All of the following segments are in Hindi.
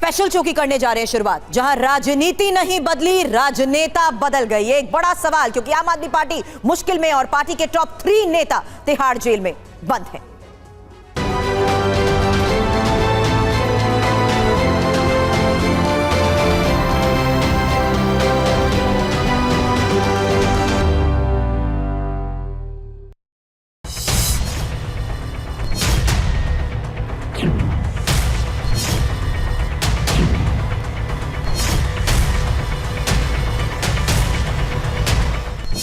स्पेशल चौकी करने जा रहे हैं शुरुआत, जहां राजनीति नहीं बदली, राजनेता बदल गई। एक बड़ा सवाल, क्योंकि आम आदमी पार्टी मुश्किल में और पार्टी के टॉप 3 नेता तिहाड़ जेल में बंद हैं।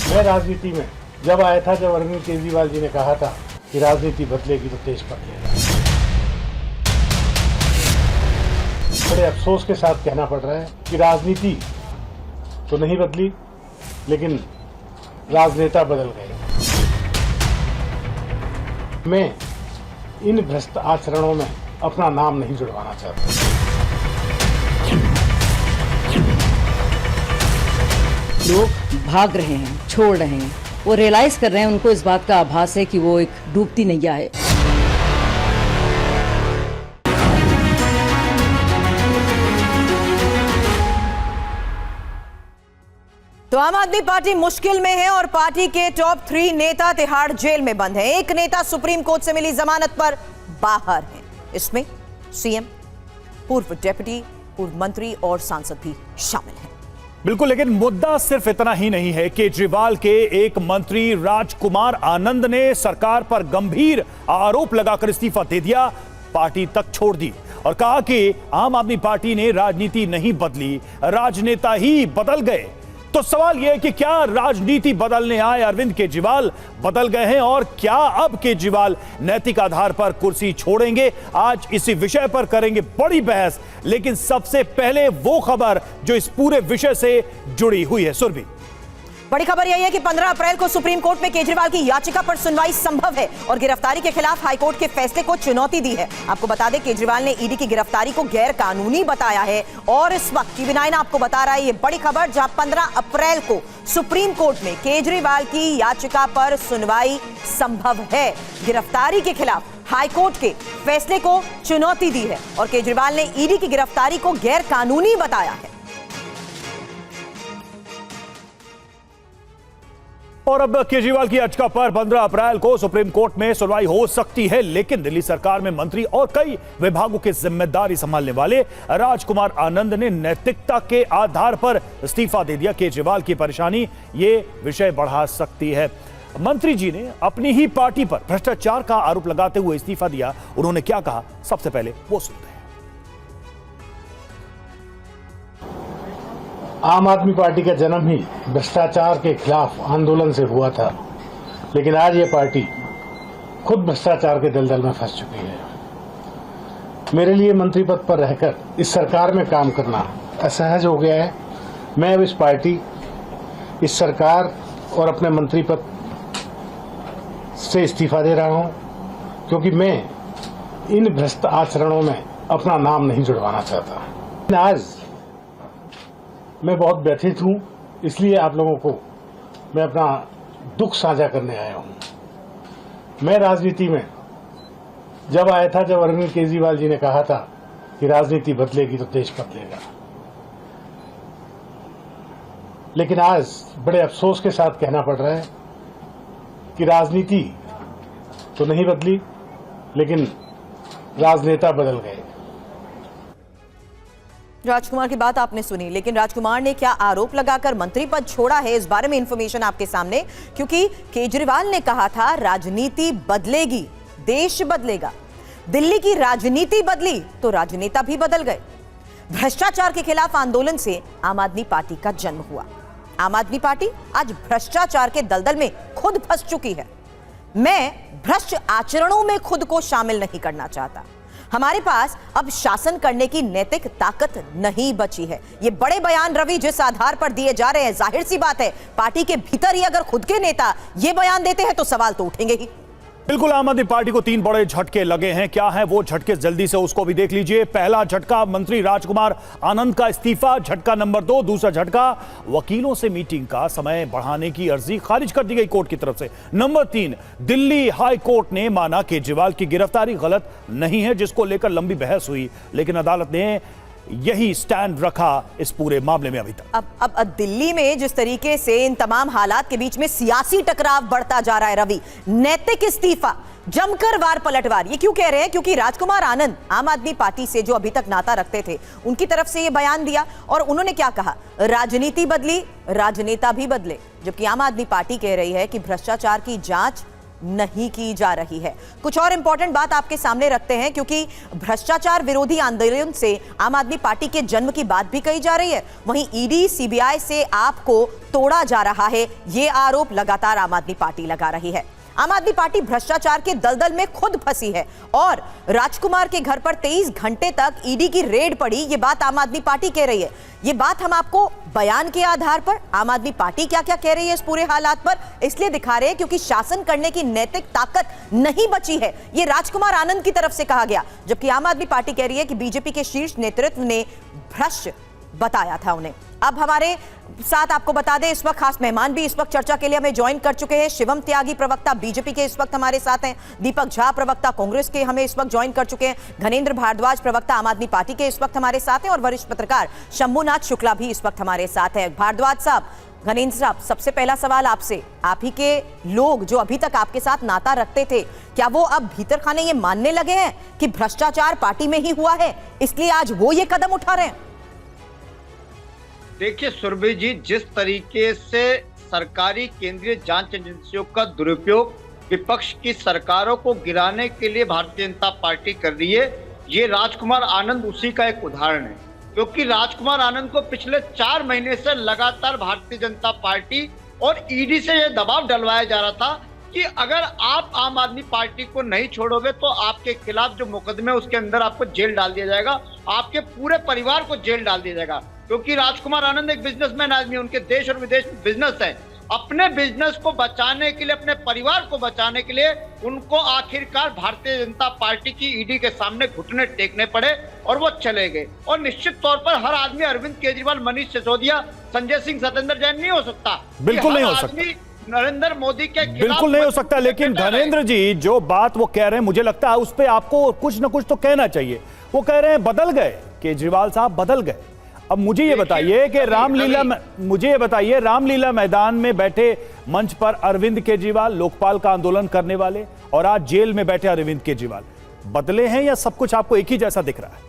मैं राजनीति में जब आया था, जब अरविंद केजरीवाल जी ने कहा था कि राजनीति बदलेगी तो देश बदलेगा। बड़े अफसोस के साथ कहना पड़ रहा है कि राजनीति तो नहीं बदली, लेकिन राजनेता बदल गए। मैं इन भ्रष्ट आचरणों में अपना नाम नहीं जुड़वाना चाहता। लोग भाग रहे हैं, छोड़ रहे हैं, वो रियलाइज कर रहे हैं, उनको इस बात का आभास है कि वो एक डूबती नैया है। तो आम आदमी पार्टी मुश्किल में है और पार्टी के टॉप 3 नेता तिहाड़ जेल में बंद हैं। एक नेता सुप्रीम कोर्ट से मिली जमानत पर बाहर है। इसमें सीएम, पूर्व डिप्टी, पूर्व मंत्री और सांसद भी शामिल हैं। बिल्कुल, लेकिन मुद्दा सिर्फ इतना ही नहीं है। केजरीवाल के एक मंत्री राजकुमार आनंद ने सरकार पर गंभीर आरोप लगाकर इस्तीफा दे दिया, पार्टी तक छोड़ दी और कहा कि आम आदमी पार्टी ने राजनीति नहीं बदली, राजनेता ही बदल गए। तो सवाल यह है कि क्या राजनीति बदलने आए अरविंद केजरीवाल बदल गए हैं और क्या अब केजरीवाल नैतिक आधार पर कुर्सी छोड़ेंगे? आज इसी विषय पर करेंगे बड़ी बहस, लेकिन सबसे पहले वो खबर जो इस पूरे विषय से जुड़ी हुई है। सुरभि, बड़ी खबर यही है कि 15 अप्रैल को सुप्रीम कोर्ट में केजरीवाल की याचिका पर सुनवाई संभव है और गिरफ्तारी के खिलाफ हाईकोर्ट के फैसले को चुनौती दी है। आपको बता दें, केजरीवाल ने ईडी की गिरफ्तारी को गैर कानूनी बताया है और इस वक्त टीवी 9 आपको बता रहा है ये बड़ी खबर, जहां 15 अप्रैल को सुप्रीम कोर्ट में केजरीवाल की याचिका पर सुनवाई संभव है। गिरफ्तारी के खिलाफ हाईकोर्ट के फैसले को चुनौती दी है और केजरीवाल ने ईडी की गिरफ्तारी को गैर कानूनी बताया है। और अब केजरीवाल की याचिका पर 15 अप्रैल को सुप्रीम कोर्ट में सुनवाई हो सकती है, लेकिन दिल्ली सरकार में मंत्री और कई विभागों की जिम्मेदारी संभालने वाले राजकुमार आनंद ने नैतिकता के आधार पर इस्तीफा दे दिया। केजरीवाल की परेशानी ये विषय बढ़ा सकती है। मंत्री जी ने अपनी ही पार्टी पर भ्रष्टाचार का आरोप लगाते हुए इस्तीफा दिया। उन्होंने क्या कहा, सबसे पहले वो सुनते हैं। आम आदमी पार्टी का जन्म ही भ्रष्टाचार के खिलाफ आंदोलन से हुआ था, लेकिन आज ये पार्टी खुद भ्रष्टाचार के दलदल में फंस चुकी है। मेरे लिए मंत्री पद पर रहकर इस सरकार में काम करना असहज हो गया है। मैं अब इस पार्टी, इस सरकार और अपने मंत्री पद से इस्तीफा दे रहा हूं, क्योंकि मैं इन भ्रष्ट आचरणों में अपना नाम नहीं जुड़वाना चाहता। आज मैं बहुत व्यथित हूं, इसलिए आप लोगों को मैं अपना दुख साझा करने आया हूं। मैं राजनीति में जब आया था, जब अरविंद केजरीवाल जी ने कहा था कि राजनीति बदलेगी तो देश बदलेगा, लेकिन आज बड़े अफसोस के साथ कहना पड़ रहा है कि राजनीति तो नहीं बदली, लेकिन राजनेता बदल गए। राजकुमार की बात आपने सुनी, लेकिन राजकुमार ने क्या आरोप लगाकर मंत्री पद छोड़ा है, इस बारे में इंफॉर्मेशन आपके सामने, क्योंकि केजरीवाल ने कहा था राजनीति बदलेगी, देश बदलेगा। दिल्ली की राजनीति बदली तो राजनेता भी बदल गए। भ्रष्टाचार के खिलाफ आंदोलन से आम आदमी पार्टी का जन्म हुआ। आम आदमी पार्टी आज भ्रष्टाचार के दलदल में खुद फंस चुकी है। मैं भ्रष्ट आचरणों में खुद को शामिल नहीं करना चाहता। हमारे पास अब शासन करने की नैतिक ताकत नहीं बची है। ये बड़े बयान रवि जिस आधार पर दिए जा रहे हैं, जाहिर सी बात है पार्टी के भीतर ही अगर खुद के नेता ये बयान देते हैं तो सवाल तो उठेंगे ही। बिल्कुल, आम आदमी पार्टी को 3 बड़े झटके लगे हैं। क्या है वो झटके, जल्दी से उसको भी देख लीजिए। पहला झटका, मंत्री राजकुमार आनंद का इस्तीफा। झटका नंबर 2, दूसरा झटका, वकीलों से मीटिंग का समय बढ़ाने की अर्जी खारिज कर दी गई कोर्ट की तरफ से। नंबर 3, दिल्ली हाई कोर्ट ने माना केजरीवाल की गिरफ्तारी गलत नहीं है, जिसको लेकर लंबी बहस हुई, लेकिन अदालत ने यही स्टैंड रखा इस पूरे मामले में अभी तक। अब दिल्ली में जिस तरीके से इन तमाम हालात के बीच में सियासी टकराव बढ़ता जा रहा है रवि, नैतिक इस्तीफा, जमकर वार पलटवार, ये क्यों कह रहे हैं? क्योंकि राजकुमार आनंद आम आदमी पार्टी से जो अभी तक नाता रखते थे, उनकी तरफ से ये बयान दिया और उन्होंने क्या कहा, राजनीति बदली, राजनेता भी बदले। जबकि आम आदमी पार्टी कह रही है कि भ्रष्टाचार की जांच नहीं की जा रही है। कुछ और इंपॉर्टेंट बात आपके सामने रखते हैं, क्योंकि भ्रष्टाचार विरोधी आंदोलन से आम आदमी पार्टी के जन्म की बात भी कही जा रही है। वहीं ईडी सीबीआई से आपको तोड़ा जा रहा है, ये आरोप लगातार आम आदमी पार्टी लगा रही है। आम आदमी पार्टी भ्रष्टाचार के दलदल में खुद फंसी है और राजकुमार के घर पर 23 घंटे तक ईडी की रेड पड़ी, ये बात आम आदमी पार्टी कह रही है। ये बात हम आपको बयान के आधार पर आम आदमी पार्टी क्या क्या कह रही है इस पूरे हालात पर इसलिए दिखा रहे हैं क्योंकि शासन करने की नैतिक ताकत नहीं बची है, ये राजकुमार आनंद की तरफ से कहा गया। जबकि आम आदमी पार्टी कह रही है कि बीजेपी के शीर्ष नेतृत्व ने भ्रष्ट बताया था उन्हें। अब हमारे साथ आपको बता दें, इस वक्त खास मेहमान भी इस वक्त चर्चा के लिए हमें ज्वाइन कर चुके हैं। शिवम त्यागी प्रवक्ता बीजेपी के इस वक्त हमारे साथ हैं, दीपक झा प्रवक्ता कांग्रेस के हमें इस वक्त ज्वाइन कर चुके हैं, घनेंद्र भारद्वाज प्रवक्ता आम आदमी पार्टी के इस वक्त हमारे साथ हैं और वरिष्ठ पत्रकार शंभुनाथ शुक्ला भी इस वक्त हमारे साथ हैं। भारद्वाज साहब, घनेंद्र साहब, सबसे पहला सवाल आपसे, आप ही के लोग जो अभी तक आपके साथ नाता रखते थे, क्या वो अब भीतर खाने ये मानने लगे हैं कि भ्रष्टाचार पार्टी में ही हुआ है, इसलिए आज वो ये कदम उठा रहे हैं? देखिए सुरभि जी, जिस तरीके से सरकारी केंद्रीय जांच एजेंसियों का दुरुपयोग विपक्ष की सरकारों को गिराने के लिए भारतीय जनता पार्टी कर रही है, ये राजकुमार आनंद उसी का एक उदाहरण है। क्योंकि राजकुमार आनंद को पिछले 4 महीने से लगातार भारतीय जनता पार्टी और ईडी से यह दबाव डलवाया जा रहा था कि अगर आप आम आदमी पार्टी को नहीं छोड़ोगे तो आपके खिलाफ जो मुकदमे उसके अंदर आपको जेल डाल दिया जाएगा, आपके पूरे परिवार को जेल डाल दिया जाएगा। क्योंकि राजकुमार आनंद एक बिजनेसमैन आदमी, उनके देश और विदेश में बिजनेस है। अपने बिजनेस को बचाने के लिए, अपने परिवार को बचाने के लिए उनको आखिरकार भारतीय जनता पार्टी की ईडी के सामने घुटने टेकने पड़े और वो चले गए। और निश्चित तौर पर हर आदमी अरविंद केजरीवाल, मनीष सिसोदिया, संजय सिंह, सत्येंद्र जैन नहीं हो सकता। बिल्कुल नहीं हो सकता, नरेंद्र मोदी के खिलाफ बिल्कुल नहीं हो सकता। लेकिन घनेंद्र जी, जो बात वो कह रहे हैं, मुझे लगता है उस पर आपको कुछ ना कुछ तो कहना चाहिए। वो कह रहे हैं बदल गए, केजरीवाल साहब बदल गए। अब मुझे ये बताइए कि रामलीला मैदान में बैठे मंच पर अरविंद केजरीवाल, लोकपाल का आंदोलन करने वाले, और आज जेल में बैठे अरविंद केजरीवाल, बदले हैं या सब कुछ आपको एक ही जैसा दिख रहा है?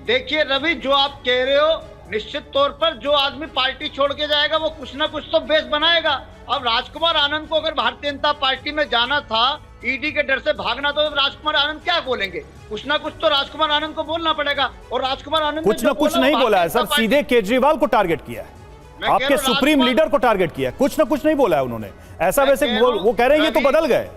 देखिए रवि, जो आप कह रहे हो, निश्चित तौर पर जो आदमी पार्टी छोड़ के जाएगा वो कुछ ना कुछ तो बेस बनाएगा। अब राजकुमार आनंद को अगर भारतीय जनता पार्टी में जाना था, ईडी के डर से भागना, तो राजकुमार आनंद क्या बोलेंगे? कुछ ना कुछ तो राजकुमार आनंद को बोलना पड़ेगा। और राजकुमार आनंद कुछ ना कुछ नहीं बोला है सर, सीधे केजरीवाल को टारगेट किया है, आपके सुप्रीम लीडर को टारगेट किया है। कुछ ना कुछ नहीं बोला है उन्होंने ऐसा। वैसे वो कह रहे हैं ये तो बदल गए।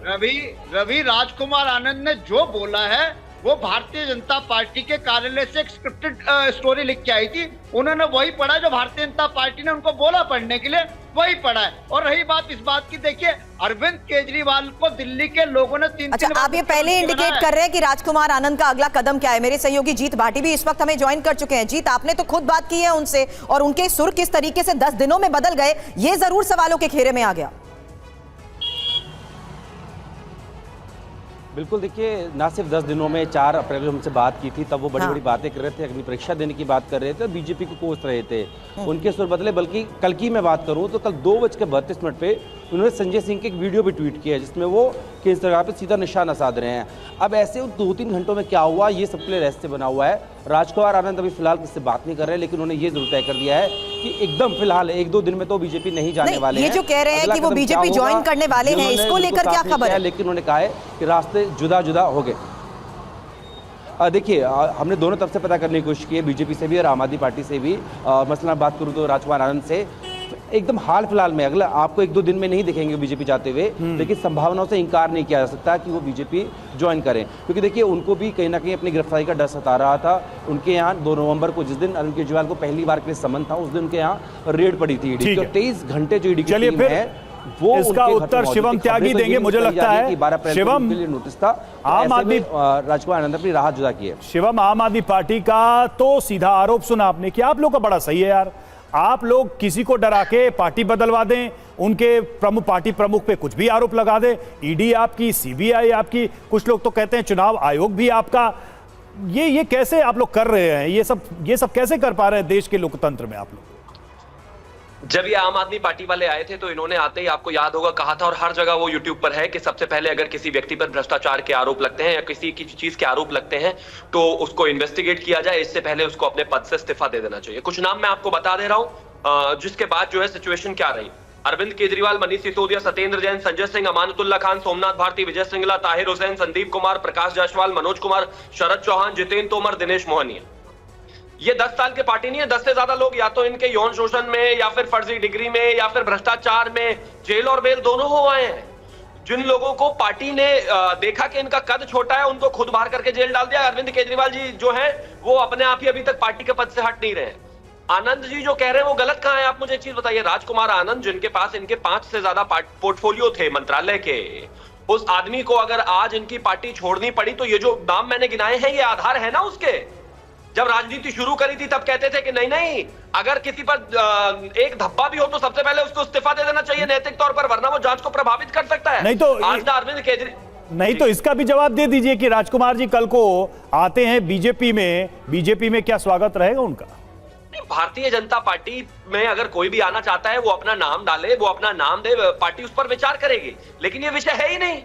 रवि, राजकुमार आनंद ने जो बोला है वो भारतीय जनता पार्टी के कार्यालय से एक स्क्रिप्टेड स्टोरी लिख के आई थी, उन्होंने वही पढ़ा जो भारतीय जनता पार्टी ने उनको बोला पढ़ने के लिए, वही पढ़ा है। और रही बात इस बात की, देखिए अरविंद केजरीवाल को दिल्ली के लोगों ने तीन आप ये पहले इंडिकेट कर रहे हैं कि राजकुमार आनंद का अगला कदम क्या है। मेरे सहयोगी जीत भाटी भी इस वक्त हमें ज्वाइन कर चुके हैं। जीत, आपने तो खुद बात की है उनसे और उनके सुर किस तरीके से 10 दिनों में बदल गए, ये जरूर सवालों के घेरे में आ गया। बिल्कुल, देखिए ना सिर्फ 10 दिनों में 4 अप्रैल को हमसे बात की थी, तब वो बड़ी बड़ी बातें कर रहे थे, अग्नि परीक्षा देने की बात कर रहे थे, बीजेपी को कोस रहे थे, उनके सुर बदले। बल्कि कल की मैं बात करूं तो कल 2:32 पे उन्होंने संजय सिंह के एक वीडियो भी ट्वीट किया जिसमें वो केंद्र सरकार पर सीधा निशाना साध रहे हैं। अब ऐसे 2-3 घंटों में क्या हुआ, ये सबके लिए रहस्य बना हुआ है। राजकुमार आनंद अभी फिलहाल किससे बात नहीं कर रहे, लेकिन उन्होंने ये जरूर तय कर दिया है कि एकदम फिलहाल 1-2 दिन में तो बीजेपी नहीं जाने वाले हैं। ये जो कह रहे हैं कि वो बीजेपी ज्वाइन करने वाले हैं, इसको लेकर क्या खबर है? लेकिन उन्होंने कहा है कि रास्ते जुदा जुदा हो गए। देखिए, हमने दोनों तरफ से पता करने की कोशिश की है, बीजेपी से भी और आम आदमी पार्टी से भी। मसलन बात करूं तो राजकुमार आनंद से एकदम हाल फिलहाल में अगला आपको 1-2 दिन में नहीं दिखेंगे बीजेपी जाते हुए, लेकिन संभावनाओं से इंकार नहीं किया जा सकता कि वो बीजेपी ज्वाइन करें। क्योंकि देखिए, उनको भी कहीं ना कहीं अपनी गिरफ्तारी का डर सता रहा था। उनके यहाँ 2 नवंबर को, जिस दिन अरविंद केजरीवाल को पहली बार के लिए समन था, उस दिन उनके यहाँ रेड पड़ी थी ईडी की। 23 घंटे जो ईडी की टीम है वो इसका उत्तर शिवम त्यागी देंगे, मुझे लगता है। 12 अप्रैल शिवम, के लिए नोटिस था, आम आदमी राजकुमार आनंद अपनी राहत जुदा की है। शिवम, आम आदमी पार्टी का तो सीधा आरोप सुना आपने कि आप लोग का बड़ा सही है यार, आप लोग किसी को डरा के पार्टी बदलवा दें, उनके पार्टी प्रमुख पे कुछ भी आरोप लगा दें, ईडी आपकी, सीबीआई आपकी, कुछ लोग तो कहते हैं चुनाव आयोग भी आपका। ये कैसे आप लोग कर रहे हैं? ये सब कैसे कर पा रहे हैं देश के लोकतंत्र में आप लोग? जब ये आम आदमी पार्टी वाले आए थे तो इन्होंने आते ही, आपको याद होगा, कहा था, और हर जगह वो यूट्यूब पर है, कि सबसे पहले अगर किसी व्यक्ति पर भ्रष्टाचार के आरोप लगते हैं या किसी की चीज के आरोप लगते हैं तो उसको इन्वेस्टिगेट किया जाए, इससे पहले उसको अपने पद से इस्तीफा दे देना चाहिए। कुछ नाम मैं आपको बता दे रहा हूं, जिसके बाद जो है सिचुएशन क्या रही। अरविंद केजरीवाल, मनीष सिसोदिया, सत्येंद्र जैन, संजय सिंह, अमानतुल्ला खान, सोमनाथ भारती, विजय सिंगला, ताहिर हुसैन, संदीप कुमार, प्रकाश जायसवाल, मनोज कुमार, शरद चौहान, जितेंद्र तोमर, दिनेश मोहनिया। ये 10 साल के पार्टी नहीं है, 10 से ज्यादा लोग या तो इनके यौन शोषण में या फिर फर्जी डिग्री में या फिर भ्रष्टाचार में जेल और बेल दोनों हो आए हैं। जिन लोगों को पार्टी ने देखा कि इनका कद छोटा है, उनको खुद बाहर करके जेल डाल दिया। अरविंद केजरीवाल जी जो है वो अपने आप ही अभी तक पार्टी के पद से हट नहीं रहे। आनंद जी जो कह रहे हैं वो गलत कहां है? आप मुझे एक चीज बताइए। राजकुमार आनंद, जिनके पास इनके 5 से ज्यादा पोर्टफोलियो थे मंत्रालय के, उस आदमी को अगर आज इनकी पार्टी छोड़नी पड़ी तो ये जो नाम मैंने गिनाए हैं ये आधार है ना उसके। जब राजनीति शुरू करी थी तब कहते थे कि नहीं, अगर किसी पर एक धब्बा भी हो तो सबसे पहले उसको इस्तीफा दे देना चाहिए नैतिक तौर पर, वरना वो जांच को प्रभावित कर सकता है। नहीं तो आज ना अरविंद केजरीवाल, नहीं तो इसका भी जवाब दे दीजिए कि राजकुमार जी कल को आते हैं बीजेपी में क्या स्वागत रहेगा उनका? भारतीय जनता पार्टी में अगर कोई भी आना चाहता है वो अपना नाम डाले, वो अपना नाम दे, पार्टी उस पर विचार करेगी। लेकिन ये विषय है ही नहीं।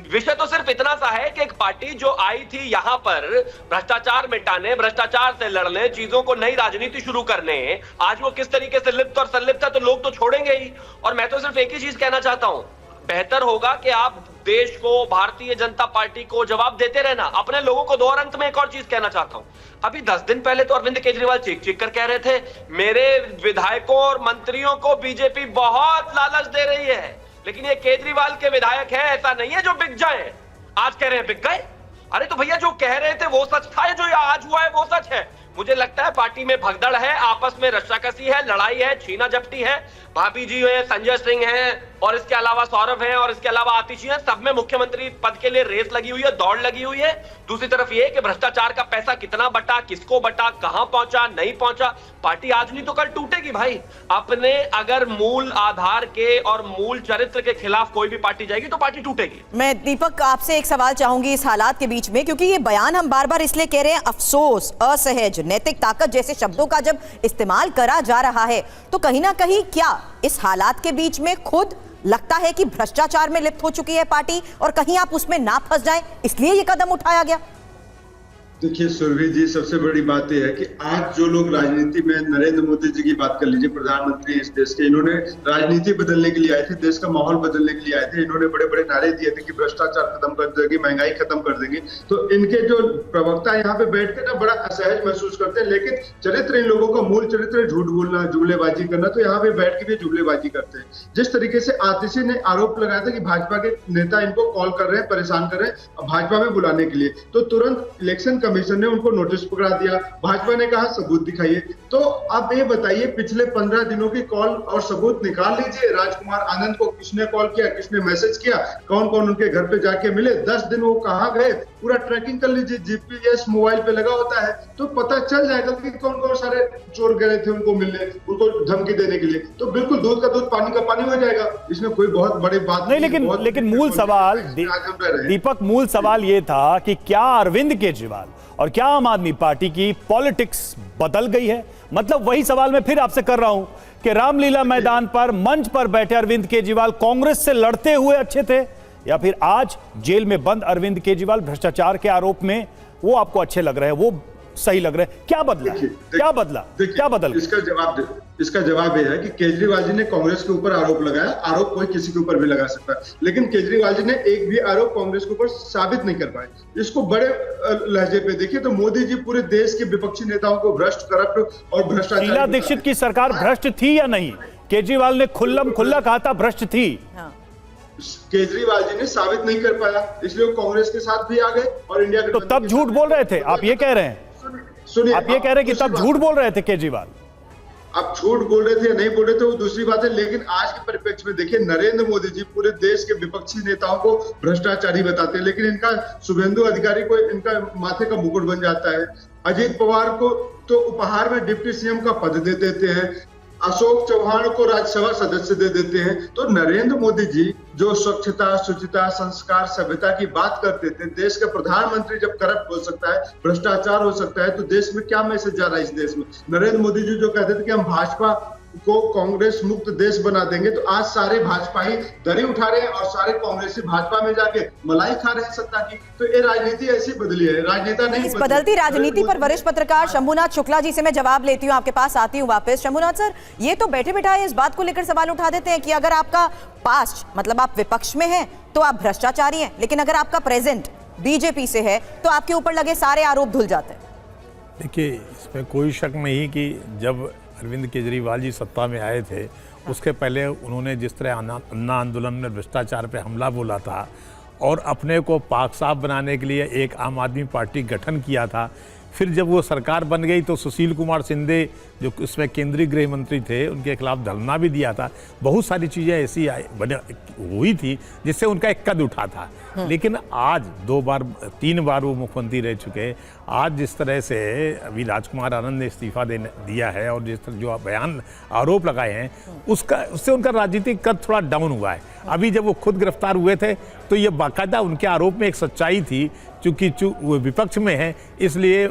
विषय तो सिर्फ इतना सा है कि एक पार्टी जो आई थी यहां पर भ्रष्टाचार मिटाने, भ्रष्टाचार से लड़ने, चीजों को नई राजनीति शुरू करने, आज वो किस तरीके से लिप्त और संलिप्त है तो लोग तो छोड़ेंगे ही। और मैं तो सिर्फ एक ही चीज कहना चाहता हूं, बेहतर होगा कि आप देश को, भारतीय जनता पार्टी को जवाब देते रहना, अपने लोगों को दो। और अंत में एक और चीज कहना चाहता हूं, अभी 10 दिन पहले तो अरविंद केजरीवाल चीख कर कह रहे थे मेरे विधायकों और मंत्रियों को बीजेपी बहुत लालच दे रही है। लेकिन ये केजरीवाल के विधायक हैं, ऐसा नहीं है जो बिक जाए। आज कह रहे हैं बिक गए। अरे तो भैया जो कह रहे थे वो सच था, जो आज हुआ है वो सच है। मुझे लगता है पार्टी में भगदड़ है, आपस में रस्साकसी है, लड़ाई है, छीना झपटी है। भाभी जी है, संजय सिंह है, और इसके अलावा सौरभ है, और इसके अलावा आतिशी है। सब में मुख्यमंत्री पद के लिए रेस लगी हुई है, दौड़ लगी हुई है। दूसरी तरफ ये कि भ्रष्टाचार का पैसा कितना बटा, किसको बटा, कहां पहुंचा, नहीं पहुंचा। पार्टी आज नहीं तो कल टूटेगी भाई। अपने अगर मूल आधार के और मूल चरित्र के खिलाफ कोई भी पार्टी जाएगी तो पार्टी टूटेगी। मैं दीपक आपसे एक सवाल चाहूंगी इस हालात के बीच में, क्योंकि ये बयान हम बार बार इसलिए कह रहे हैं, अफसोस, असहज, नैतिक ताकत जैसे शब्दों का जब इस्तेमाल करा जा रहा है, तो कहीं ना कहीं क्या इस हालात के बीच में खुद लगता है कि भ्रष्टाचार में लिप्त हो चुकी है पार्टी और कहीं आप उसमें ना फंस जाएं, इसलिए ये कदम उठाया गया? देखिए सुरभि जी, सबसे बड़ी बात यह है कि आज जो लोग राजनीति में, नरेंद्र मोदी जी की बात कर लीजिए, प्रधानमंत्री इस देश के, इन्होंने राजनीति बदलने के लिए आए थे, देश का माहौल बदलने के लिए आए थे। इन्होंने बड़े बड़े नारे दिए थे कि भ्रष्टाचार खत्म कर देंगे, महंगाई खत्म कर देंगे। तो इनके जो प्रवक्ता यहाँ पे बैठ के ना बड़ा असहज महसूस करते हैं, लेकिन चरित्र इन लोगों का मूल चरित्र झूठ बोलना, जुमलेबाजी करना, तो यहाँ पे बैठ के भी जुमलेबाजी करते हैं। जिस तरीके से आतिशी ने आरोप लगाया था कि भाजपा के नेता इनको कॉल कर रहे हैं, परेशान कर रहे हैं भाजपा में बुलाने के लिए, तो तुरंत इलेक्शन कमीशन ने उनको नोटिस पकड़ा दिया। भाजपा ने कहा सबूत दिखाइए। तो आप ये बताइए, पिछले 15 दिनों की कॉल और सबूत निकाल लीजिए। राजकुमार आनंद को किसने कॉल किया, किसने मैसेज किया, कौन कौन उनके घर पे जाके मिले, 10 दिन वो कहां गए, पूरा ट्रैकिंग कर लीजिए। जीपीएस मोबाइल पे लगा होता है तो पता चल जाएगा कि कौन कौन सारे चोर गए थे उनको मिलने, उनको धमकी देने के लिए। तो बिल्कुल दूध का दूध, पानी का पानी हो जाएगा। इसमें कोई बहुत बड़ी बात नहीं। लेकिन मूल सवाल दीपक, मूल सवाल ये था कि क्या अरविंद केजरीवाल और क्या आम आदमी पार्टी की पॉलिटिक्स बदल गई है? मतलब वही सवाल मैं फिर आपसे कर रहा हूं कि रामलीला मैदान पर मंच पर बैठे अरविंद केजरीवाल कांग्रेस से लड़ते हुए अच्छे थे, या फिर आज जेल में बंद अरविंद केजरीवाल भ्रष्टाचार के आरोप में वो आपको अच्छे लग रहे हैं, वो सही लग रहे हैं? क्या बदला? क्या बदल? इसका जवाब यह है कि केजरीवाल जी ने कांग्रेस के ऊपर आरोप लगाया। आरोप कोई किसी के ऊपर भी लगा सकता है, लेकिन केजरीवाल जी ने एक भी आरोप कांग्रेस के ऊपर साबित नहीं कर पाए। इसको बड़े लहजे पे देखिए तो मोदी जी पूरे देश के विपक्षी नेताओं को भ्रष्ट, करप्ट और भ्रष्टाचार। शीला दीक्षित की सरकार भ्रष्ट थी या नहीं? केजरीवाल ने खुल्ला कहा था भ्रष्ट थी। केजरीवाल जी ने साबित नहीं कर पाया, इसलिए वो कांग्रेस के साथ भी आ गए और इंडिया तो तब झूठ बोल रहे थे, आप ये कह रहे हैं? सुनिए, आप ये कह रहे हैं कि तब झूठ बोल रहे थे केजरीवाल? आप झूठ बोल रहे थे या नहीं बोल रहे थे वो दूसरी बात है, लेकिन आज के परिप्रेक्ष्य में देखिए, नरेंद्र मोदी जी पूरे देश के विपक्षी नेताओं को भ्रष्टाचारी बताते हैं, लेकिन इनका शुभेंदु अधिकारी को इनका माथे का मुकुट बन जाता है। अजीत पवार को तो उपहार में डिप्टी सीएम का पद दे देते हैं। अशोक चौहान को राज्यसभा सदस्य दे देते हैं। तो नरेंद्र मोदी जी जो स्वच्छता, शुचिता, संस्कार, सभ्यता की बात करते थे, देश का प्रधानमंत्री जब करप्ट हो सकता है, भ्रष्टाचार हो सकता है, तो देश में क्या मैसेज जा रहा है इस देश में? नरेंद्र मोदी जी जो कहते थे कि हम भाजपा को कांग्रेस मुक्त देश बना देंगे, तो आज सारे भाजपाई दरी उठा रहे हैं और सारे कांग्रेसी भाजपा में जाके मलाई खा रहे हैं सत्ता की। तो ये राजनीति ऐसी बदली है, राजनेता नहीं इस बदलती राजनीति पर वरिष्ठ पत्रकार शंभुनाथ शुक्ला जी से मैं जवाब लेती हूं, आपके पास आती हूं वापस। शंभुनाथ सर, ये तो बैठे बिठाए इस बात को लेकर सवाल उठा देते हैं कि अगर आपका पास्ट, मतलब आप विपक्ष में हैं, तो आप भ्रष्टाचारी हैं, लेकिन अगर आपका प्रेजेंट बीजेपी से है तो आपके ऊपर लगे सारे आरोप धुल जाते हैं। देखिए, इसमें कोई शक नहीं कि जब अरविंद केजरीवाल जी सत्ता में आए थे, उसके पहले उन्होंने जिस तरह अन्ना आंदोलन में भ्रष्टाचार पे हमला बोला था और अपने को पाक साफ बनाने के लिए एक आम आदमी पार्टी गठन किया था, फिर जब वो सरकार बन गई तो सुशील कुमार शिंदे जो इसमें केंद्रीय गृह मंत्री थे, उनके खिलाफ धरना भी दिया था। बहुत सारी चीज़ें ऐसी हुई थी जिससे उनका एक कद उठा था। लेकिन आज 3 बार वो मुख्यमंत्री रह चुके। आज जिस तरह से अभी राजकुमार आनंद ने इस्तीफा दिया है और जिस तरह जो बयान आरोप लगाए हैं, उससे उनका राजनीतिक कद थोड़ा डाउन हुआ है। अभी जब वो खुद गिरफ्तार हुए थे तो ये बाकायदा उनके आरोप में एक सच्चाई थी, चूँकि वो विपक्ष में है, इसलिए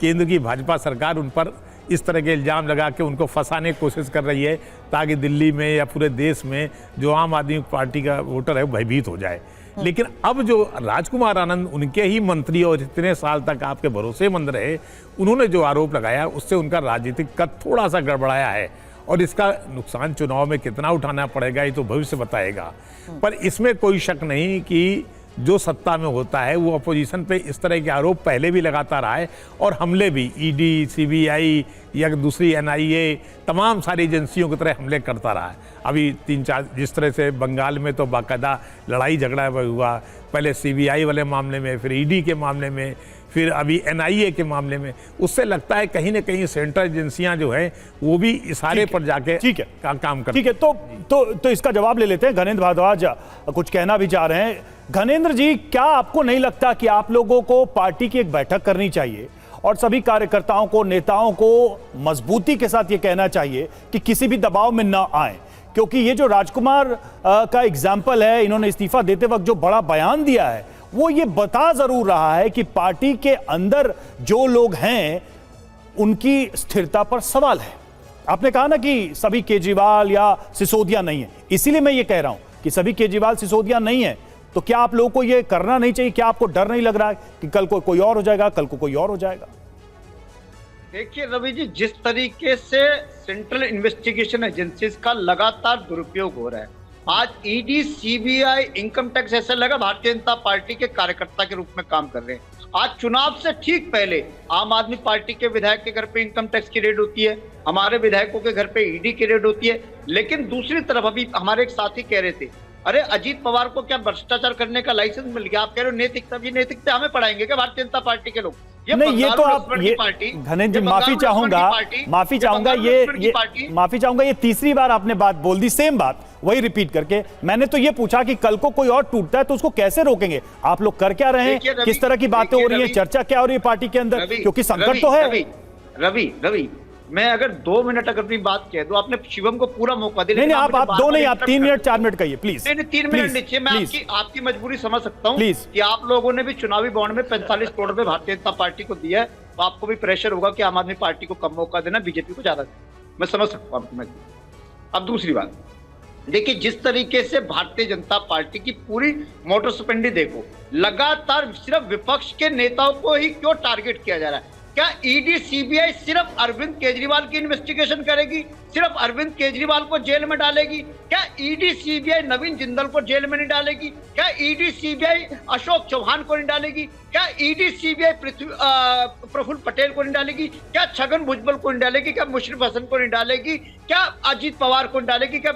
केंद्र की भाजपा सरकार उन पर इस तरह के इल्ज़ाम लगा के उनको फंसाने की कोशिश कर रही है ताकि दिल्ली में या पूरे देश में जो आम आदमी पार्टी का वोटर है वो भयभीत हो जाए। लेकिन अब जो राजकुमार आनंद, उनके ही मंत्री और इतने साल तक आपके भरोसेमंद रहे, उन्होंने जो आरोप लगाया उससे उनका राजनीतिक कद थोड़ा सा गड़बड़ाया है और इसका नुकसान चुनाव में कितना उठाना पड़ेगा ये तो भविष्य बताएगा। पर इसमें कोई शक नहीं कि जो सत्ता में होता है वो अपोजिशन पे इस तरह के आरोप पहले भी लगाता रहा है और हमले भी ईडी, सीबीआई या दूसरी एनआईए, तमाम सारी एजेंसियों की तरह हमले करता रहा है। अभी 3-4 जिस तरह से बंगाल में तो बाकायदा लड़ाई झगड़ा हुआ, पहले सीबीआई वाले मामले में, फिर ईडी के मामले में, फिर अभी एनआईए के मामले में। उससे लगता है कहीं ना कहीं सेंट्रल एजेंसियां जो है वो भी इशारे पर जाके काम कर। ठीक है, तो इसका जवाब ले लेते हैं। घनेंद्र भारद्वाज कुछ कहना भी चाह रहे हैं। घनेंद्र जी, क्या आपको नहीं लगता कि आप लोगों को पार्टी की एक बैठक करनी चाहिए और सभी कार्यकर्ताओं को, नेताओं को मजबूती के साथ ये कहना चाहिए कि किसी भी दबाव में ना आए? क्योंकि ये जो राजकुमार का एग्जाम्पल है, इन्होंने इस्तीफा देते वक्त जो बड़ा बयान दिया है वो ये बता जरूर रहा है कि पार्टी के अंदर जो लोग हैं उनकी स्थिरता पर सवाल है। आपने कहा ना कि सभी केजरीवाल या सिसोदिया नहीं है, इसीलिए मैं ये कह रहा हूं कि सभी केजरीवाल सिसोदिया नहीं है। तो क्या आप लोगों को ये करना नहीं चाहिए? क्या आपको डर नहीं लग रहा है कि कल को कोई और हो जाएगा, कल को कोई और हो जाएगा? देखिए रवि जी, जिस तरीके से सेंट्रल इन्वेस्टिगेशन एजेंसीज का लगातार दुरुपयोग हो रहा है, आज ईडी, सीबीआई, इनकम टैक्स ऐसा लगा भारतीय जनता पार्टी के कार्यकर्ता के रूप में काम कर रहे हैं। आज चुनाव से ठीक पहले आम आदमी पार्टी के विधायक के घर पे इनकम टैक्स की रेड होती है, हमारे विधायकों के घर पे ईडी की रेड होती है। लेकिन दूसरी तरफ अभी हमारे एक साथी कह रहे थे, अरे अजीत पवार को क्या भ्रष्टाचार करने का लाइसेंस मिल गया? आप कह रहे हो नैतिकता, ये नैतिकता हमें पढ़ाएंगे क्या भारतीय जनता पार्टी के लोग? नहीं, ये तो आप घनेंद्र जी, माफी चाहूंगा, ये तीसरी बार आपने बात बोल दी, सेम बात वही रिपीट करके। मैंने तो ये पूछा कि कल को कोई और टूटता है तो उसको कैसे रोकेंगे? आप लोग कर क्या रहे हैं? किस तरह की बातें हो रही हैं? चर्चा क्या हो रही है पार्टी के अंदर? क्योंकि संकट तो है। रवि, मैं अगर 2 मिनट अगर अपनी बात कह दूं, आपने शिवम को पूरा मौका दिया। नहीं, आप 2 नहीं, आप 3 मिनट 4 मिनट कहिए प्लीज। नहीं, 3 मिनट नीचे। मैं आपकी मजबूरी समझ सकता हूं कि आप लोगों ने भी चुनावी बॉन्ड में 45 करोड़ रुपए भारतीय जनता पार्टी को दिया है, तो आपको भी प्रेशर होगा कि आम आदमी पार्टी को कम मौका देना, बीजेपी को ज्यादा देना। मैं समझ सकता हूं। अब दूसरी बात देखिए, जिस तरीके से भारतीय जनता पार्टी की पूरी मोटो सपेंडी देखो, लगातार सिर्फ विपक्ष के नेताओं को ही क्यों टारगेट किया जा रहा है? क्या ईडी, सीबीआई सिर्फ अरविंद केजरीवाल की इन्वेस्टिगेशन करेगी, सिर्फ अरविंद केजरीवाल को जेल में डालेगी? क्या ईडी, सीबीआई नवीन जिंदल को जेल में नहीं डालेगी? क्या ईडी, सीबीआई अशोक चौहान को नहीं डालेगी? क्या ईडी, सीबीआई प्रफुल्ल पटेल को नहीं डालेगी? क्या छगन भुजबल को नहीं डालेगी? क्या मुशर्रफ हसन को नहीं डालेगी? क्या अजीत पवार को नहीं डालेगी? क्या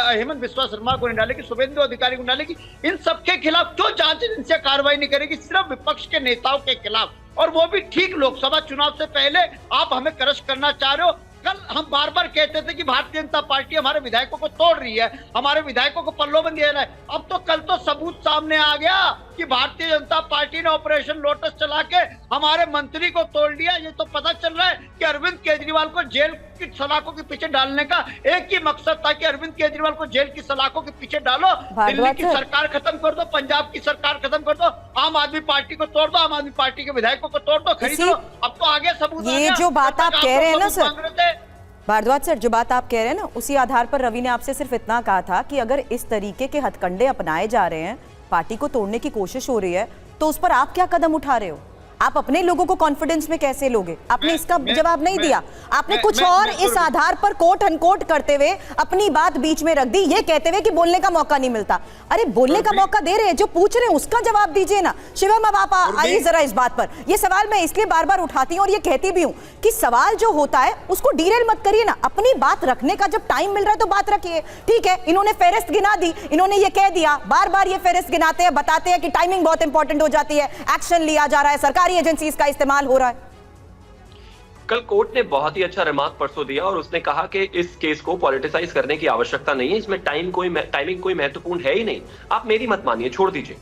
हेमंत बिस्वा शर्मा को नहीं डालेगी? शुभेंदु अधिकारी को नहीं डालेगी? इन सबके खिलाफ क्यों जांच एजेंसियां कार्रवाई नहीं करेगी? सिर्फ विपक्ष के नेताओं के खिलाफ, और वो भी ठीक लोकसभा चुनाव से पहले आप हमें क्रश करना चाह रहे हो। कल हम बार बार कहते थे कि भारतीय जनता पार्टी हमारे विधायकों को तोड़ रही है, हमारे विधायकों को पल्लोबंद दे रहा है। अब तो कल तो सबूत सामने आ गया कि भारतीय जनता पार्टी ने ऑपरेशन लोटस चला के हमारे मंत्री को तोड़ लिया। ये तो पता चल रहा है कि अरविंद केजरीवाल को जेल की सलाखों के पीछे डालने का एक ही मकसद था कि अरविंद केजरीवाल को जेल की सलाखों के पीछे डालो, दिल्ली की सरकार खत्म कर दो, पंजाब की सरकार खत्म कर दो, आम आदमी पार्टी को तोड़ दो, आम आदमी पार्टी के विधायकों को तोड़ दो, खरीद लो। अब तो आगे सबूत आ ये गया। जो बात आप कह रहे हैं ना सर, सर, भारद्वाज सर, जो बात आप कह रहे हैं ना, उसी आधार पर रवि ने आपसे सिर्फ इतना कहा था कि अगर इस तरीके के हथकंडे अपनाए जा रहे हैं, पार्टी को तोड़ने की कोशिश हो रही है, तो उस पर आप क्या कदम उठा रहे हो? आप अपने लोगों को कॉन्फिडेंस में कैसे लोगे? आपने इसका जवाब नहीं दिया। आपने कुछ और इस आधार पर कोट अनकोट करते हुए अपनी बात बीच में रख दी, ये कहते हुए कि बोलने का मौका नहीं मिलता। अरे बोलने का मौका दे रहे हैं, जो पूछ रहे हैं उसका जवाब दीजिए ना। शिवम, अब आप आइए जरा इस बात पर। ये सवाल मैं इसलिए बार बार उठाती हूँ और ये कहती भी हूँ कि सवाल जो होता है उसको डीरेल मत करिए ना। अपनी बात रखने का जब टाइम मिल रहा है तो बात रखिए। ठीक है, इन्होंने फेहरिस्त गिना दी, इन्होंने ये कह दिया, बार बार ये फेहरिस्त गिनाते हैं, बताते हैं कि टाइमिंग बहुत इंपॉर्टेंट हो जाती है, एक्शन लिया जा रहा है, सरकारी एजेंसीज का इस्तेमाल हो रहा है। कल कोर्ट ने बहुत ही अच्छा रिमार्क परसों दिया और उसने कहा कि इस केस को पॉलिटिसाइज करने की आवश्यकता नहीं है, इसमें टाइमिंग कोई महत्वपूर्ण है ही नहीं। आप मेरी मत मानिए, छोड़ दीजिए।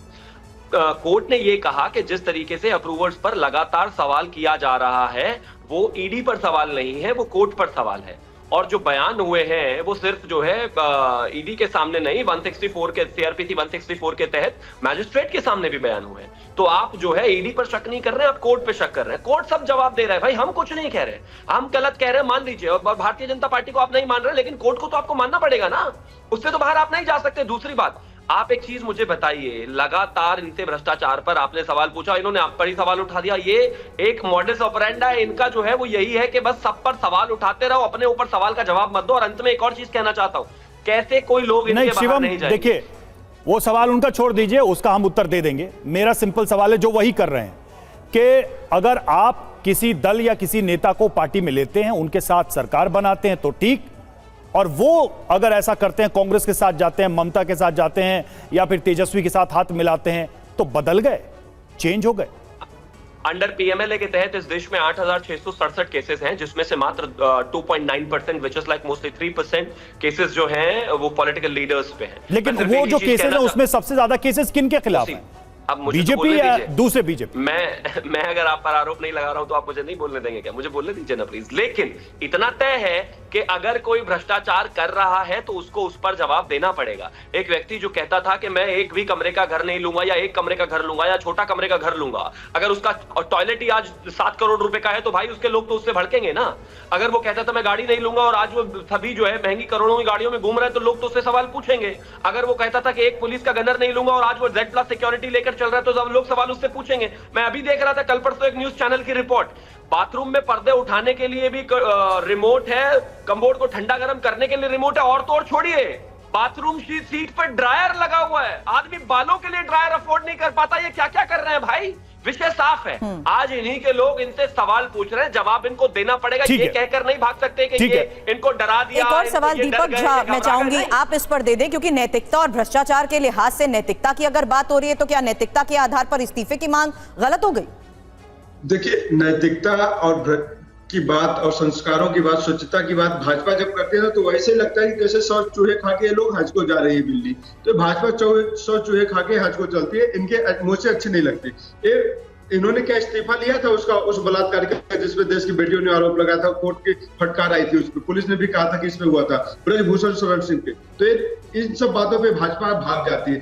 कोर्ट ने यह कहा कि जिस तरीके से अप्रूवर्स पर लगातार सवाल किया जा रहा है, वो ईडी पर सवाल नहीं है, वो कोर्ट पर सवाल है। और जो बयान हुए हैं वो सिर्फ जो है ईडी के सामने नहीं, 164 के सीआरपीसी 164 के तहत मैजिस्ट्रेट के सामने भी बयान हुए हैं। तो आप जो है ईडी पर शक नहीं कर रहे हैं, आप कोर्ट पे शक कर रहे हैं। कोर्ट सब जवाब दे रहा है भाई, हम कुछ नहीं कह रहे, हम गलत कह रहे हैं मान लीजिए। और भारतीय जनता पार्टी को आप नहीं मान रहे, लेकिन कोर्ट को तो आपको मानना पड़ेगा ना, उससे तो बाहर आप नहीं जा सकते। दूसरी बात, आप एक चीज मुझे बताइए, लगातार इनसे भ्रष्टाचार पर आपने सवाल पूछा, इन्होंने आप पर ही सवाल उठा दिया। ये एक मॉडस ऑपरेंडा है इनका, जो है वो यही है कि बस सब पर सवाल उठाते रहो, अपने ऊपर सवाल का जवाब मत दो। और अंत में एक और चीज कहना चाहता हूं, कैसे कोई लोग इनके बाहर नहीं जाएंगे। देखिए, वो सवाल उनका छोड़ दीजिए, उसका हम उत्तर दे देंगे। मेरा सिंपल सवाल है जो वही कर रहे हैं कि अगर आप किसी दल या किसी नेता को पार्टी में लेते हैं, उनके साथ सरकार बनाते हैं तो ठीक, और वो अगर ऐसा करते हैं, कांग्रेस के साथ जाते हैं, ममता के साथ जाते हैं, या फिर तेजस्वी के साथ हाथ मिलाते हैं, तो बदल गए, चेंज हो गए। अंडर पीएमएलए के तहत इस देश में 8,667 केसेस हैं, जिसमें से मात्र 2.9% which is like mostly 3% cases जो हैं वो पॉलिटिकल लीडर्स पे हैं। लेकिन वो जो केसेस हैं उसमें सबसे ज्यादा केसेस किनके खिलाफ हैं? अब मुझे बीजेपी या दूसरे बीजेपी? मैं अगर आप पर आरोप नहीं लगा रहा हूं तो आप मुझे नहीं बोलने देंगे क्या? मुझे बोलने दीजिए ना प्लीज। लेकिन इतना तय है कि अगर कोई भ्रष्टाचार कर रहा है तो उसको उस पर जवाब देना पड़ेगा। एक व्यक्ति जो कहता था कि मैं एक भी कमरे का घर नहीं लूंगा, या एक कमरे का घर लूंगा, या छोटा कमरे का घर लूंगा, अगर उसका टॉयलेट ही आज 7 करोड़ रुपए का है तो भाई उसके लोग तो उससे भड़केंगे ना। अगर वो कहता था मैं गाड़ी नहीं लूंगा और आज वो सभी जो है महंगी करोड़ों की गाड़ियों में घूम रहे हैं तो लोग तो उससे सवाल पूछेंगे। अगर वो कहता था कि एक पुलिस का गनर नहीं लूंगा और आज वो Z+ सिक्योरिटी लेकर चल रहा है तो सब लोग सवाल उससे पूछेंगे। मैं अभी देख रहा था कल परसों एक न्यूज चैनल की रिपोर्ट, बाथरूम में पर्दे उठाने के लिए भी रिमोट है, कमोड को ठंडा गर्म करने के लिए रिमोट है, और तो और छोड़िए, बाथरूम सीट पर ड्रायर लगा हुआ है। आदमी बालों के लिए ड्रायर अफोर्ड नहीं कर पाता, ये क्या क्या कर रहे हैं भाई? विषय साफ है। आज इन्हीं के लोग इनसे सवाल पूछ रहे हैं, जवाब इनको देना पड़ेगा। ये कहकर नहीं भाग सकते कि ये इनको डरा दिया। एक और सवाल दीपक झा मैं चाहूंगी आप इस पर दे दें, क्योंकि नैतिकता और भ्रष्टाचार के लिहाज से नैतिकता की अगर बात हो रही है तो क्या नैतिकता के आधार पर इस्तीफे की मांग गलत हो गई? देखिए, नैतिकता और की बात और संस्कारों की बात, स्वच्छता की बात भाजपा जब करते हैं ना तो वैसे लगता है कि जैसे 100 चूहे खा के ये लोग हज को जा रही है बिल्ली। तो भाजपा 100 चूहे खा के हज को चलती है, इनके मुंह से अच्छी नहीं लगती। इन्होंने क्या इस्तीफा लिया था उसका, उस बलात्कार का जिसमें देश की बेटियों ने आरोप लगाया था, कोर्ट की फटकार आई थी, उसको पुलिस ने भी कहा था कि इसमें हुआ था, ब्रजभूषण शरण सिंह पे। तो इन सब बातों पे भाजपा भाग जाती है।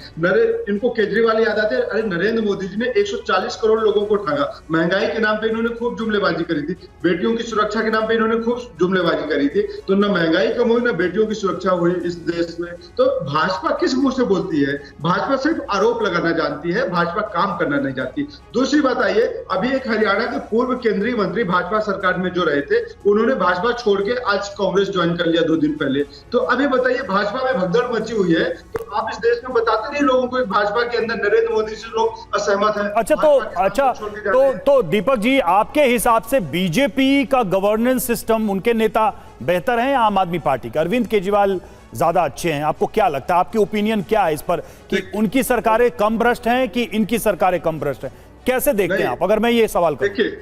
इनको केजरीवाल याद आते हैं, अरे नरेंद्र मोदी जी ने 140 करोड़ लोगों को ठगा, महंगाई के नाम पे इन्होंने खूब जुमलेबाजी करी थी, बेटियों की सुरक्षा के नाम पे इन्होंने खूब जुमलेबाजी करी थी। तो न महंगाई कम हुई, न बेटियों की सुरक्षा हुई इस देश में। तो भाजपा किस मुंह से बोलती है? भाजपा सिर्फ आरोप लगाना जानती है, भाजपा काम करना नहीं जानती। दूसरी बात आइए, अभी एक हरियाणा के पूर्व केंद्रीय मंत्री भाजपा सरकार में जो रहे थे, उन्होंने भाजपा छोड़ के आज कांग्रेस ज्वाइन कर लिया 2 दिन पहले। तो अभी बताइए, भाजपा में भगदड़ मची हुई है, तो आप इस देश में बताते नहीं लोगों को भाजपा के अंदर नरेंद्र मोदी से लोग असहमत हैं। तो दीपक जी, आपके हिसाब से बीजेपी का गवर्नेंस सिस्टम, उनके नेता बेहतर हैं या आम आदमी पार्टी का? अरविंद केजरीवाल ज्यादा अच्छे हैं? आपको क्या लगता है, आपकी ओपिनियन क्या है इस पर कि उनकी सरकारें कम भ्रष्ट हैं कि इनकी सरकारें कम भ्रष्ट हैं? कैसे देखते हैं आप, अगर मैं ये सवाल करूं? देखिए,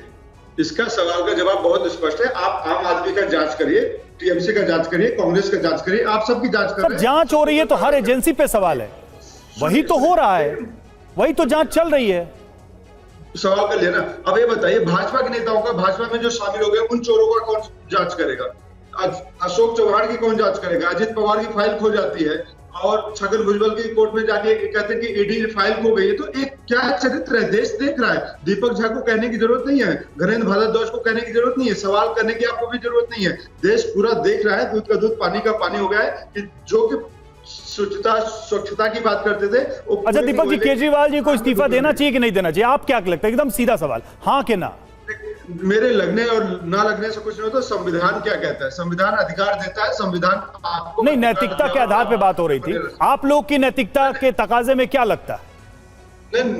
इसका सवाल का जवाब बहुत स्पष्ट है। आप आम आदमी का जांच करिए, टीएमसी का जांच करिए, कांग्रेस का जांच करिए, आप सबकी जांच करिए। जांच हो रही है तो हर एजेंसी पे सवाल है, वही तो हो रहा है, वही तो जांच चल रही है। सवाल कर लिया ना। अब ये बताइए, भाजपा के नेताओं का, भाजपा में जो शामिल हो गए उन चोरों का कौन जांच करेगा? अशोक चव्हाण की कौन जांच करेगा? अजित पवार की फाइल खो जाती है और छगन भुजबल की कोर्ट में जाके कहते हैं कि ईडी फाइल खो गई है। तो एक क्या चरित्र है, देश देख रहा है। दीपक झा को कहने की जरूरत नहीं है, घरेंद्र भारद्वाज को कहने की जरूरत नहीं है, सवाल करने की आपको भी जरूरत नहीं है। देश पूरा देख रहा है, दूध का दूध पानी का पानी हो गया है कि जो कि स्वच्छता की बात करते थे। अच्छा दीपक जी, केजरीवाल जी को इस्तीफा देना चाहिए कि नहीं देना चाहिए? आप क्या लगता है? एकदम सीधा सवाल, हाँ कि ना? मेरे लगने और ना लगने से कुछ नहीं होता। संविधान क्या कहता है? संविधान अधिकार देता है। संविधान आपको नहीं, नैतिकता के आधार पे बात हो रही थी। आप लोग की नैतिकता के तकाजे में क्या लगता है?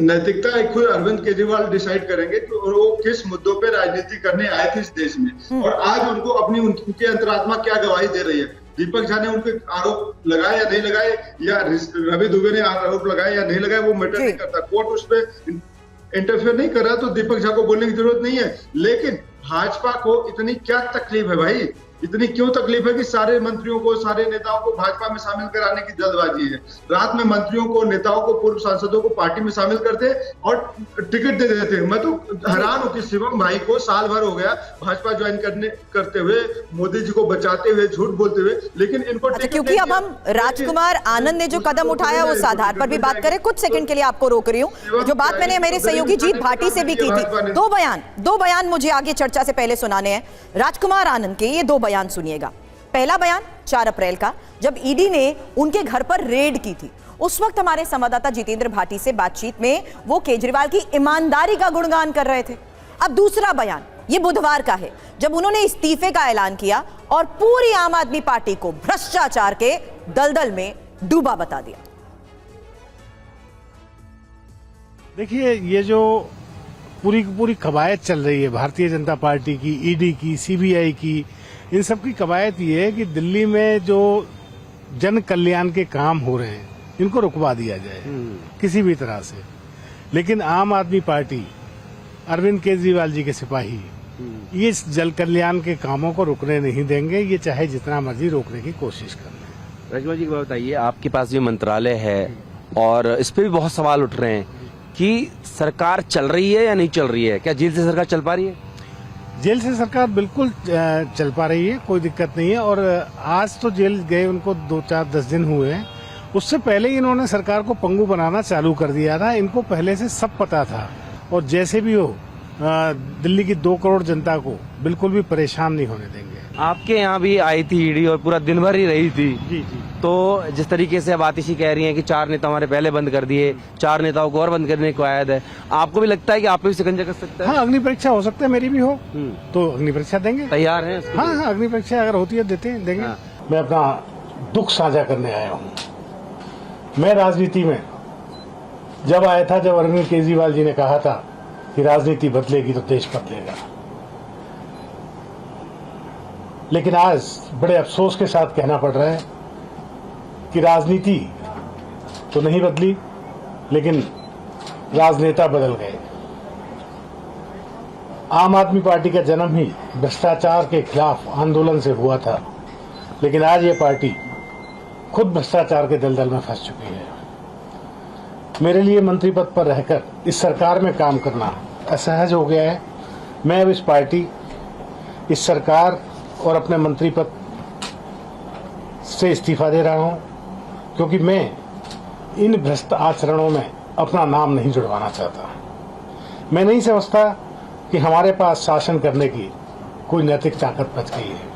नैतिकता एक खुद अरविंद केजरीवाल डिसाइड करेंगे कि वो किस मुद्दों पे राजनीति करने आए थे इस देश में, और आज उनको अपनी उनकी अंतरात्मा क्या गवाही दे रही है। दीपक झा ने उनके आरोप लगाए या नहीं लगाए, या रवि दुबे ने आरोप लगाए या नहीं लगाए, वो मैटर नहीं करता। कोर्ट उस पर इंटरफेयर नहीं कर रहा, तो दीपक झा को बोलने की जरूरत नहीं है। लेकिन भाजपा को इतनी क्या तकलीफ है भाई? इतनी क्यों तकलीफ है कि सारे मंत्रियों को, सारे नेताओं को भाजपा में शामिल कराने की जल्दबाजी है? रात में मंत्रियों को, नेताओं को, पूर्व सांसदों को पार्टी में शामिल करते और टिकट दे देते। मैं तो हैरान हूं कि शिवम भाई को साल भर हो गया भाजपा ज्वाइन करते हुए, मोदी जी को बचाते हुए, झूठ बोलते हुए, लेकिन इनको क्योंकि अब हम राजकुमार आनंद ने जो कदम उठाया उस आधार पर भी बात करें। कुछ सेकंड के लिए आपको रोक रही हूं। जो बात मैंने मेरे सहयोगी जीत भाटी से भी की थी, दो बयान मुझे आगे चर्चा से पहले सुनाने हैं। राजकुमार आनंद के ये दो बयान सुनिएगा। पहला बयान 4 अप्रैल का, जब ईडी ने उनके घर पर रेड की थी। उस वक्त हमारे संवाददाता जितेंद्र भाटी से बातचीत में वो केजरीवाल की ईमानदारी का गुणगान कर रहे थे। अब दूसरा बयान ये बुधवार का है, जब उन्होंने इस्तीफे का ऐलान किया और पूरी आम आदमी पार्टी को भ्रष्टाचार के दलदल में डूबा बता दिया। देखिए, ये जो पूरी की पूरी कवायद चल रही है भारतीय जनता पार्टी की, ईडी की, सीबीआई की, इन सब की कवायद ये है कि दिल्ली में जो जन कल्याण के काम हो रहे हैं इनको रुकवा दिया जाए किसी भी तरह से। लेकिन आम आदमी पार्टी, अरविंद केजरीवाल जी के सिपाही, ये इस जन कल्याण के कामों को रुकने नहीं देंगे, ये चाहे जितना मर्जी रोकने की कोशिश कर लें। राजकुमार जी बताइए, आपके पास भी मंत्रालय है और इस पे भी बहुत सवाल उठ रहे हैं कि सरकार चल रही है या नहीं चल रही है? क्या जेल से सरकार चल पा रही है? जेल से सरकार बिल्कुल चल पा रही है, कोई दिक्कत नहीं है। और आज तो जेल गए उनको 2-4-10 दिन हुए हैं। उससे पहले ही इन्होंने सरकार को पंगु बनाना चालू कर दिया था। इनको पहले से सब पता था, और जैसे भी हो दिल्ली की 2 करोड़ जनता को बिल्कुल भी परेशान नहीं होने देंगे। आपके यहाँ भी आई थी ईडी और पूरा दिन भर ही रही थी। जी। तो जिस तरीके से अब आतिशी कह रही हैं कि 4 नेता हमारे पहले बंद कर दिए, 4 नेताओं को और बंद करने की कवायद है, आपको भी लगता है कि आप पे भी शिकंजा कर सकता है? हाँ, अग्नि परीक्षा हो सकता है, मेरी भी हो तो अग्नि परीक्षा देंगे। तैयार हैं? हाँ, अग्नि परीक्षा अगर होती है देंगे। हाँ। मैं अपना दुख साझा करने आया हूँ। मैं राजनीति में जब आया था, जब अरविंद केजरीवाल जी ने कहा था कि राजनीति बदलेगी तो देश बदलेगा, लेकिन आज बड़े अफसोस के साथ कहना पड़ रहा है कि राजनीति तो नहीं बदली, लेकिन राजनेता बदल गए। आम आदमी पार्टी का जन्म ही भ्रष्टाचार के खिलाफ आंदोलन से हुआ था, लेकिन आज ये पार्टी खुद भ्रष्टाचार के दलदल में फंस चुकी है। मेरे लिए मंत्री पद पर रहकर इस सरकार में काम करना असहज हो गया है। मैं अब इस पार्टी, इस सरकार और अपने मंत्री पद से इस्तीफा दे रहा हूं, क्योंकि मैं इन भ्रष्ट आचरणों में अपना नाम नहीं जुड़वाना चाहता। मैं नहीं समझता कि हमारे पास शासन करने की कोई नैतिक ताकत बच गई है।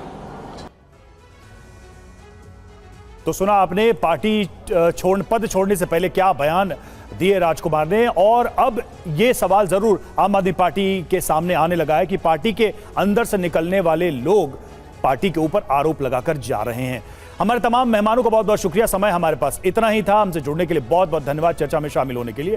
तो सुना आपने पार्टी पद छोड़ने से पहले क्या बयान दिए राजकुमार ने, और अब ये सवाल जरूर आम आदमी पार्टी के सामने आने लगा है कि पार्टी के अंदर से निकलने वाले लोग पार्टी के ऊपर आरोप लगाकर जा रहे हैं। हमारे तमाम मेहमानों का बहुत बहुत शुक्रिया। समय हमारे पास इतना ही था। हमसे जुड़ने के लिए बहुत बहुत धन्यवाद। चर्चा में शामिल होने के लिए।